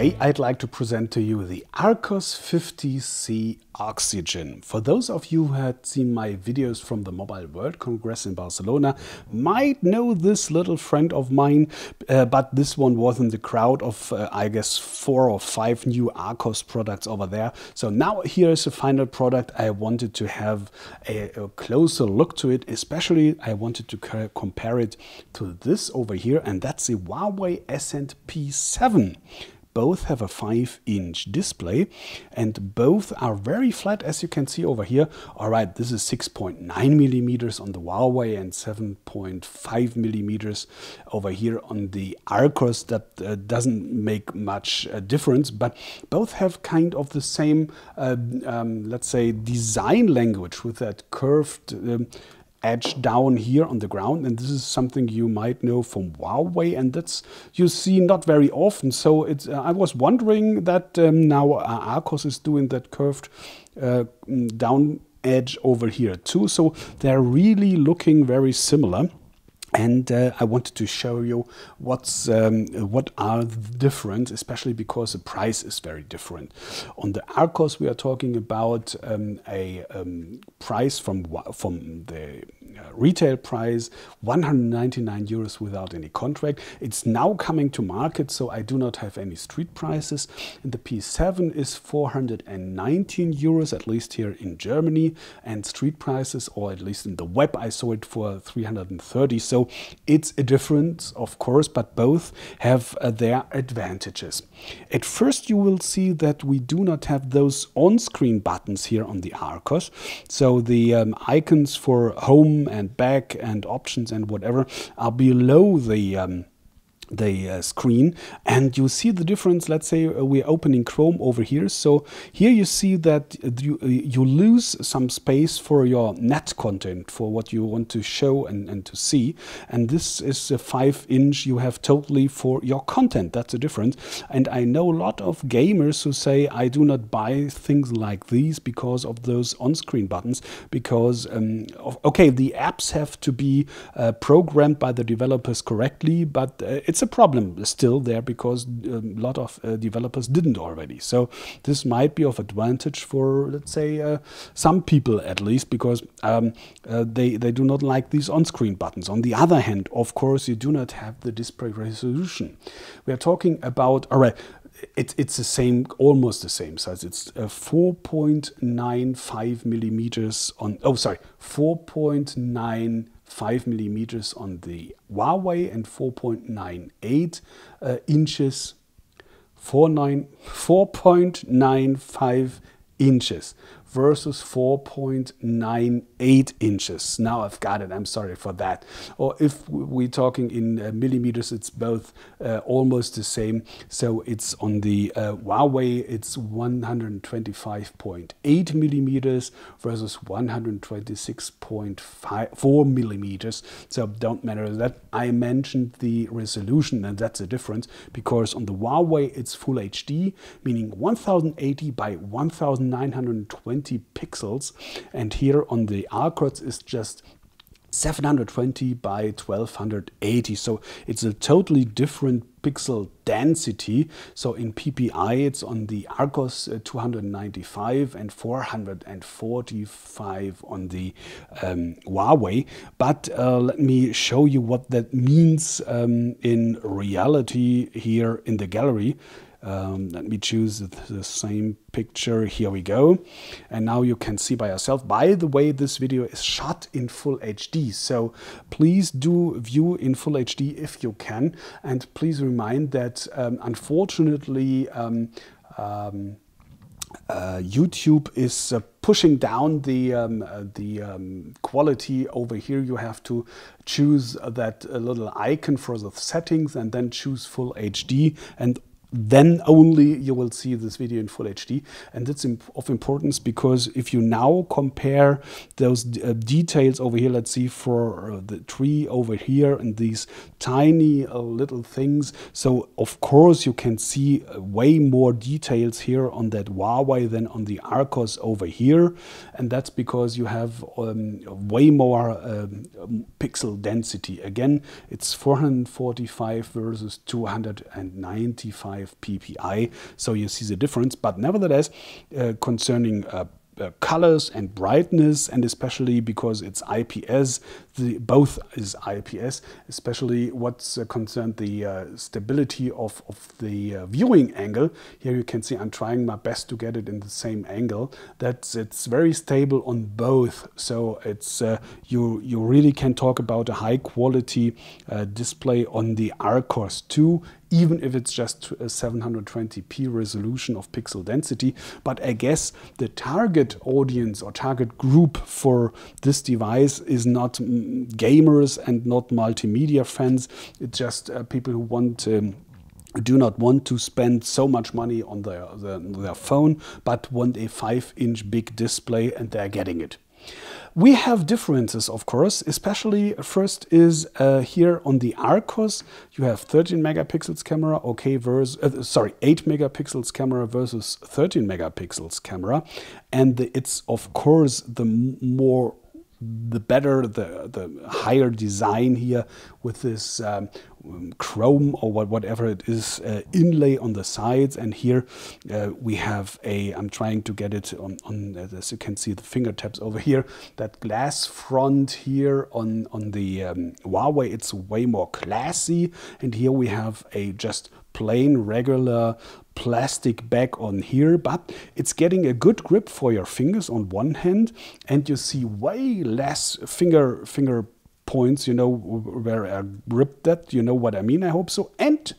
Today I'd like to present to you the Archos 50c Oxygen. For those of you who had seen my videos from the Mobile World Congress in Barcelona might know this little friend of mine, but this one was in the crowd of I guess 4 or 5 new Archos products over there. So now here is the final product. I wanted to have a closer look to it, especially I wanted to compare it to this over here, and that's the Huawei Ascend P7. Both have a 5-inch display and both are very flat, as you can see over here. All right, this is 6.9 millimeters on the Huawei and 7.5 millimeters over here on the Archos. That doesn't make much difference, but both have kind of the same, let's say, design language with that curved edge down here on the ground, and this is something you might know from Huawei, and that's you see not very often. So it's I was wondering that now Archos is doing that curved down edge over here too, so they're really looking very similar. And I wanted to show you what are the difference, especially because the price is very different. On the Archos, we are talking about a price from the retail price, 199 euros without any contract. It's now coming to market, so I do not have any street prices. And the P7 is 419 euros, at least here in Germany, and street prices, or at least in the web, I saw it for 330. So it's a difference, of course, but both have their advantages. At first, you will see that we do not have those on-screen buttons here on the Archos. So the icons for home and back and options and whatever are below the screen, and you see the difference. Let's say we're opening Chrome over here, so here you see that you lose some space for your net content, for what you want to show and to see, and this is a 5-inch you have totally for your content. That's a difference. And I know a lot of gamers who say I do not buy things like these because of those on-screen buttons, because okay, the apps have to be programmed by the developers correctly, but it's a problem still there because a lot of developers didn't already. So this might be of advantage for, let's say, some people at least, because they do not like these on-screen buttons. On the other hand, of course, you do not have the display resolution. We are talking about, all right, it's the same, almost the same size. It's 4.95 millimeters on, 4.95 millimeters on the Huawei and 4.98 inches, 4.95 inches versus 4.98 inches. Now I've got it, I'm sorry for that. Or if we're talking in millimeters, it's both almost the same. So it's on the Huawei, it's 125.8 millimeters versus 126.4 millimeters. So don't matter that. I mentioned the resolution, and that's a difference, because on the Huawei it's full HD, meaning 1080 by 1920 pixels, and here on the Archos is just 720 by 1280. So it's a totally different pixel density. So in PPI it's on the Archos 295 and 445 on the Huawei. But let me show you what that means in reality here in the gallery. Let me choose the same picture. Here we go. And now you can see by yourself. By the way, this video is shot in full HD. So please do view in full HD if you can. And please remind that unfortunately YouTube is pushing down the quality over here. You have to choose that little icon for the settings and then choose full HD, and then only you will see this video in full HD. And that's of importance, because if you now compare those details over here, let's see, for the tree over here and these tiny little things, so of course you can see way more details here on that Huawei than on the Archos over here, and that's because you have way more pixel density. Again, it's 445 versus 295 5 ppi, so you see the difference. But nevertheless, concerning colors and brightness, and especially because it's IPS, both is IPS, especially what's concerned the stability of the viewing angle. Here you can see I'm trying my best to get it in the same angle. It's very stable on both, so it's you really can talk about a high quality display on the Archos 2, even if it's just a 720p resolution of pixel density. But I guess the target audience or target group for this device is not gamers and not multimedia fans. It's just people who do not want to spend so much money on their phone, but want a 5-inch big display, and they're getting it. We have differences, of course, especially first is here on the Archos, you have 13 megapixels camera, okay, versus, 8 megapixels camera versus 13 megapixels camera. And it's, of course, the better, the higher design here with this chrome or whatever it is inlay on the sides. And here we have I'm trying to get it on as you can see the fingertips over here, that glass front here on the Huawei. It's way more classy, and here we have a just plain regular plastic back on here, but it's getting a good grip for your fingers on one hand, and you see way less finger points, you know, where I gripped that, you know what I mean, I hope so. And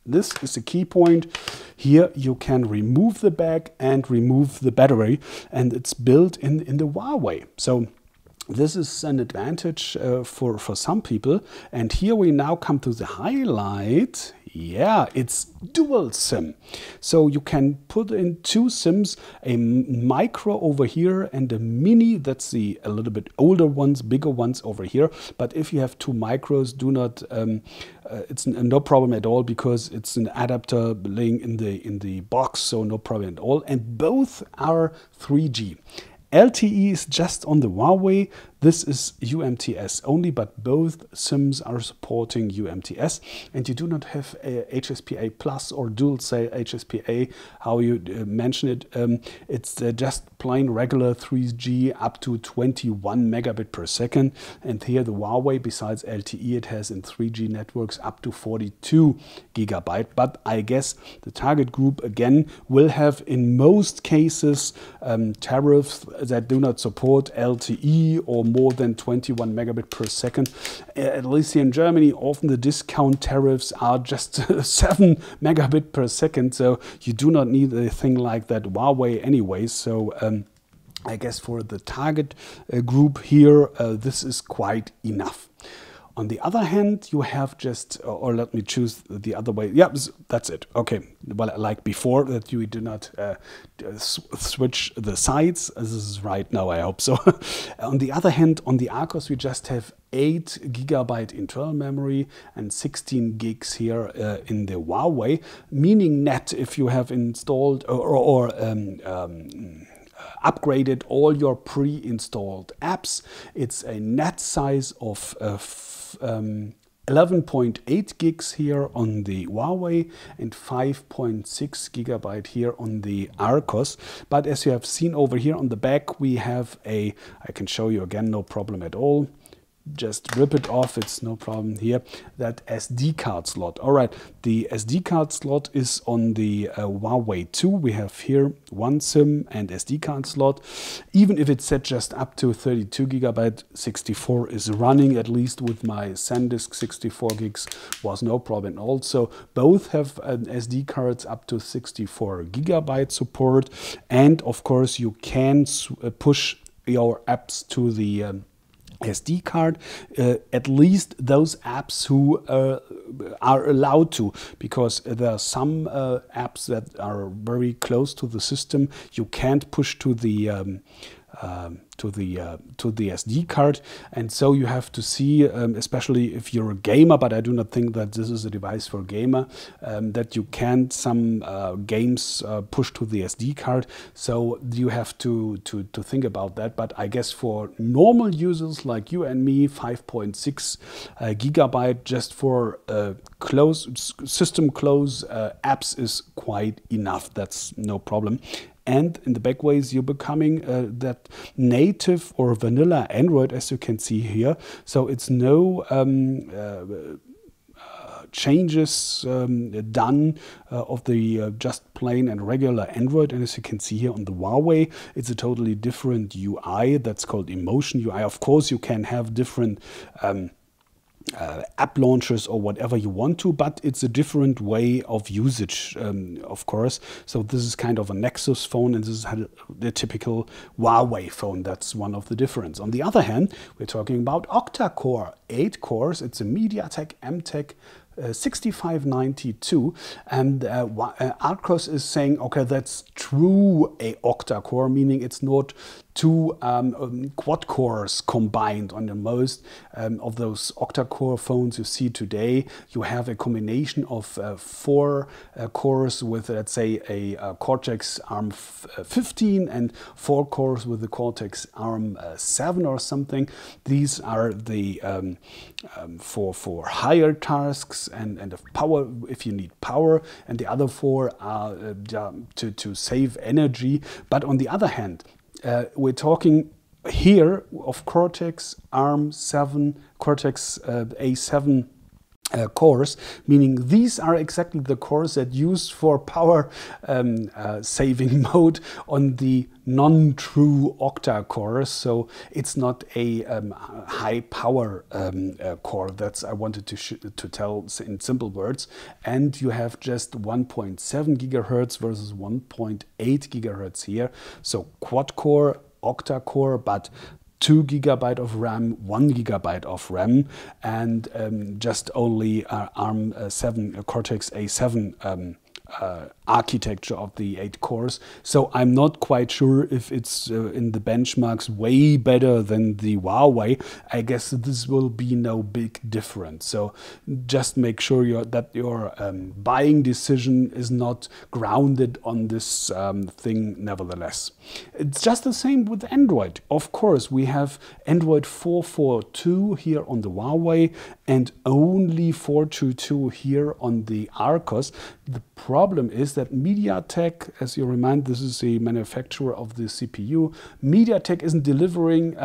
this is a key point. Here you can remove the back and remove the battery, and it's built in the Huawei. So this is an advantage for some people. And here we now come to the highlight. Yeah, it's dual SIM. So you can put in 2 SIMs, a micro over here and a mini. That's the a little bit older ones, bigger ones over here. But if you have 2 micros, do not. It's no problem at all, because it's an adapter laying in the box, so no problem at all. And both are 3G. LTE is just on the Huawei. This is UMTS only, but both SIMs are supporting UMTS, and you do not have a HSPA Plus or dual say HSPA, how you mention it. It's just plain regular 3G up to 21 megabit per second. And here the Huawei, besides LTE, it has in 3G networks up to 42 gigabyte. But I guess the target group again will have in most cases tariffs that do not support LTE or more than 21 megabit per second. At least here in Germany, often the discount tariffs are just 7 megabit per second. So you do not need a thing like that Huawei anyway. So I guess for the target group here, this is quite enough. On the other hand, you have just, or let me choose the other way. Yeah, that's it. Okay. Well, like before, that you do not switch the sides. This is right now, I hope so. On the other hand, on the Archos, we just have 8 gigabyte internal memory and 16 gigs here in the Huawei, meaning net if you have installed or upgraded all your pre-installed apps. It's a net size of 11.8 gigs here on the Huawei and 5.6 gigabyte here on the Archos. But as you have seen over here on the back, we have I can show you again, no problem at all. Just rip it off, it's no problem here. That SD card slot. All right, the SD card slot is on the Huawei 2. We have here 1 SIM and SD card slot. Even if it's set just up to 32 gigabyte, 64 is running, at least with my SanDisk 64 gigs was no problem. Also, both have SD cards up to 64 gigabyte support. And of course, you can push your apps to the SD card, at least those apps who are allowed to, because there are some apps that are very close to the system you can't push to the SD card, and so you have to see, especially if you're a gamer, but I do not think that this is a device for gamer, that you can't some games push to the SD card, so you have to think about that. But I guess for normal users like you and me, 5.6 gigabyte just for system close apps is quite enough. That's no problem. And in the back ways, you're becoming that native or vanilla Android, as you can see here. So it's no changes done of the just plain and regular Android. And as you can see here on the Huawei, it's a totally different UI that's called Emotion UI. Of course, you can have different app launchers or whatever you want to, but it's a different way of usage, of course. So this is kind of a Nexus phone, and this is the typical Huawei phone. That's one of the difference. On the other hand, we're talking about octa-core, 8 cores. It's a MediaTek MTech 6592, and Archos is saying, okay, that's true a octa-core, meaning it's not two quad cores combined. On the most of those octa-core phones you see today, you have a combination of 4 cores with, let's say, a Cortex ARM 15 and 4 cores with the Cortex ARM 7 or something. These are the for higher tasks and of power, if you need power, and the other 4 are to save energy. But on the other hand, we're talking here of Cortex ARM 7, Cortex A7 cores, meaning these are exactly the cores that used for power saving mode on the non-true octa cores. So it's not a high power core. That's I wanted to tell in simple words. And you have just 1.7 gigahertz versus 1.8 gigahertz here. So quad core, octa core, but 2 gigabyte of RAM, 1 gigabyte of RAM, and just only ARM 7 Cortex A7 architecture of the 8 cores. So I'm not quite sure if it's in the benchmarks way better than the Huawei. I guess this will be no big difference. So just make sure that your buying decision is not grounded on this thing nevertheless. It's just the same with Android. Of course, we have Android 4.4.2 here on the Huawei and only 4.2.2 here on the Archos. The problem is that MediaTek, as you remind, this is the manufacturer of the CPU, MediaTek isn't delivering,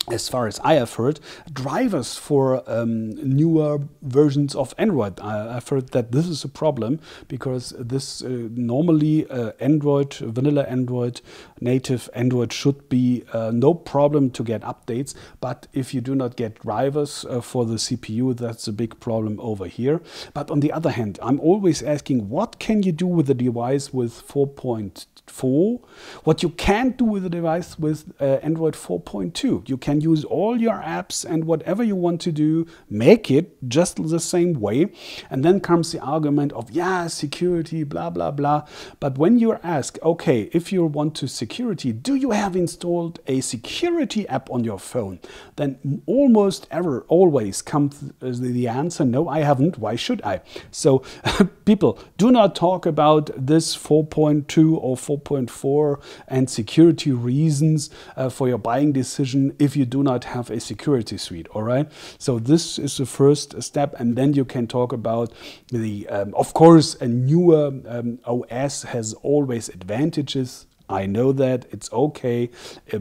as far as I have heard, drivers for newer versions of Android. I've heard that this is a problem because this normally Android, vanilla Android, native Android should be no problem to get updates. But if you do not get drivers for the CPU, that's a big problem over here. But on the other hand, I'm always asking, what can you do with the device with 4.4? What you can't do with the device with Android 4.2. You can use all your apps and whatever you want to do, make it just the same way. And then comes the argument of, yeah, security, blah, blah, blah. But when you're asked, okay, if you want to security, do you have installed a security app on your phone? Then almost always comes the answer, no, I haven't. Why should I? So people, do not talk about this 4.2 or 4.4 and security reasons for your buying decision if you do not have a security suite, all right? So this is the first step, and then you can talk about the, of course, a newer OS has always advantages. I know that, it's okay.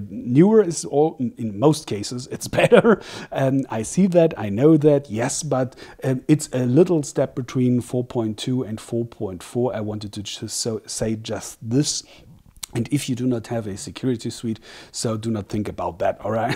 Newer is in most cases, it's better. I see that, I know that, yes, but it's a little step between 4.2 and 4.4. I wanted to just say just this. And if you do not have a security suite, so do not think about that, all right?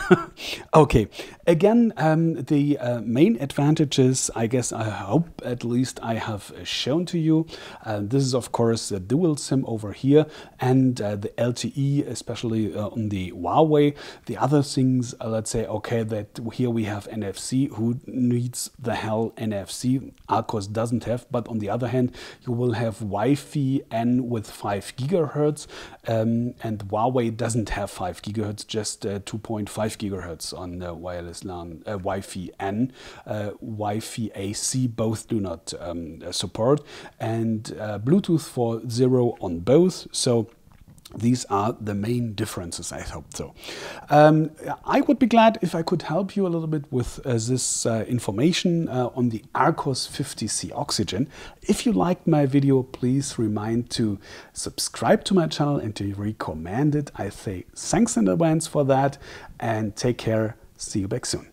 Okay, again, the main advantages, I guess, I hope at least I have shown to you. This is, of course, the dual SIM over here and the LTE, especially on the Huawei. The other things, let's say, okay, that here we have NFC. Who needs the hell NFC? Archos doesn't have, but on the other hand, you will have Wi-Fi N with 5 gigahertz. and Huawei doesn't have 5 gigahertz, just 2.5 gigahertz on the wireless LAN, Wi-Fi N, Wi-Fi AC both do not support, and Bluetooth for 0 on both. So these are the main differences, I hope so. I would be glad if I could help you a little bit with this information on the Archos 50c Oxygen. If you liked my video, please remind to subscribe to my channel and to recommend it. I say thanks in advance for that, and take care. See you back soon.